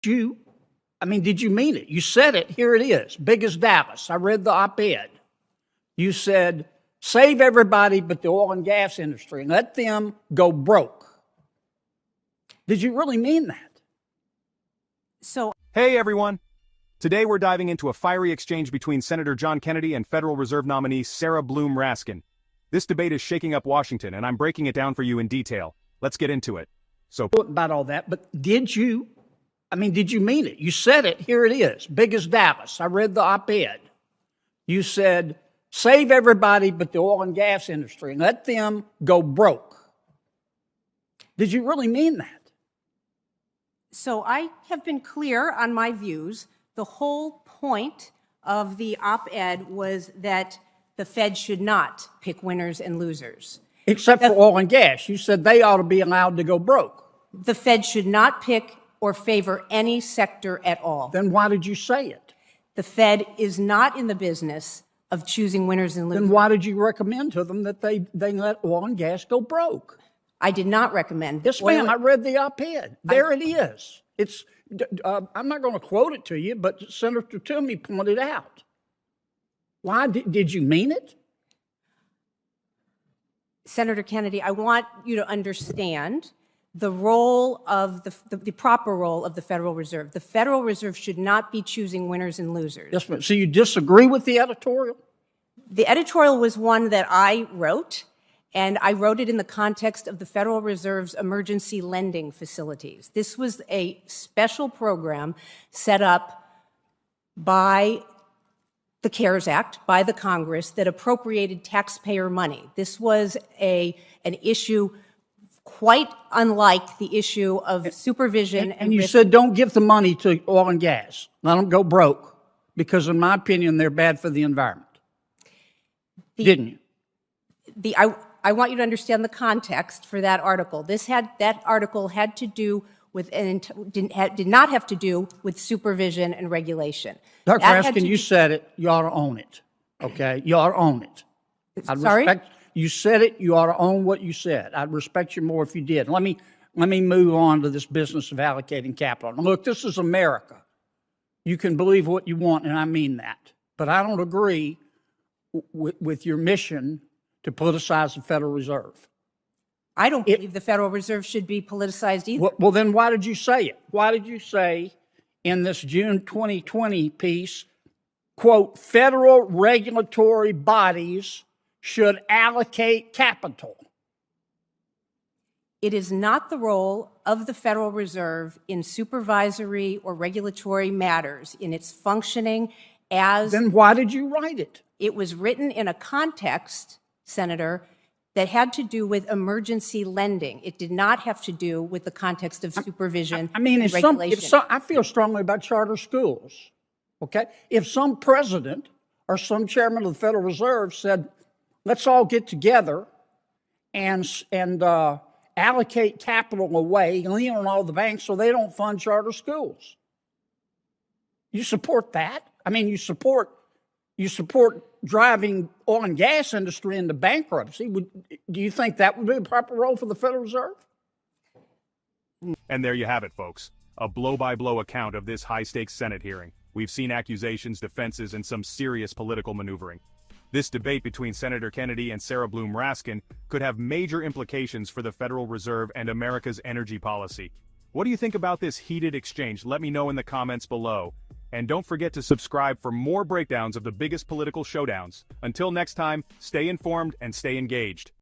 you, did you mean it? You said it. Here it is. Big as Dallas. I read the op-ed. You said, save everybody but the oil and gas industry and let them go broke. Did you really mean that? Hey everyone! Today we're diving into a fiery exchange between Senator John Kennedy and Federal Reserve nominee Sarah Bloom Raskin. This debate is shaking up Washington, and I'm breaking it down for you in detail. Let's get into it. About all that, but did you mean it? You said it. Here it is. Big as Dallas. I read the op-ed. You said, save everybody but the oil and gas industry and let them go broke. Did you really mean that? So I have been clear on my views. The whole point of the op-ed was that the Fed should not pick winners and losers. Except for oil and gas. You said they ought to be allowed to go broke. The Fed should not pick or favor any sector at all. Then why did you say it? The Fed is not in the business of choosing winners and losers. Then why did you recommend to them that they let oil and gas go broke? I did not recommend. Yes, ma'am. I read the op-ed. There it is. It's. I'm not going to quote it to you, but Senator Toomey pointed out. Why did you mean it? Senator Kennedy, I want you to understand the role of the proper role of the Federal Reserve. The Federal Reserve should not be choosing winners and losers. Yes, ma'am. So you disagree with the editorial? The editorial was one that I wrote, and I wrote it in the context of the Federal Reserve's emergency lending facilities. This was a special program set up by the CARES Act, by the Congress, that appropriated taxpayer money. This was an issue quite unlike the issue of supervision. And you said don't give the money to oil and gas. Let them go broke, because in my opinion, they're bad for the environment. Didn't you? I want you to understand the context for that article. That article had to do with did not have to do with supervision and regulation. Dr. Raskin, you said it. You ought to own it. Okay, you ought to own it. Sorry? You said it. You ought to own what you said. I'd respect you more if you did. Let me move on to this business of allocating capital. Now, look, this is America. You can believe what you want, and I mean that. But I don't agree with your mission to politicize the Federal Reserve. I don't believe the Federal Reserve should be politicized either. Well, then why did you say it? Why did you say in this June 2020 piece, quote, federal regulatory bodies should allocate capital? It is not the role of the Federal Reserve in supervisory or regulatory matters in its functioning as... Then why did you write it? It was written in a context, Senator, that had to do with emergency lending. It did not have to do with the context of supervision and regulation. I feel strongly about charter schools, okay? If some president or some chairman of the Federal Reserve said, let's all get together and allocate capital away, lean on all the banks so they don't fund charter schools. You support that? You support driving oil and gas industry into bankruptcy. Do you think that would be the proper role for the Federal Reserve? And there you have it, folks. A blow-by-blow account of this high-stakes Senate hearing. We've seen accusations, defenses, and some serious political maneuvering. This debate between Senator Kennedy and Sarah Bloom Raskin could have major implications for the Federal Reserve and America's energy policy. What do you think about this heated exchange? Let me know in the comments below. And don't forget to subscribe for more breakdowns of the biggest political showdowns. Until next time, stay informed and stay engaged.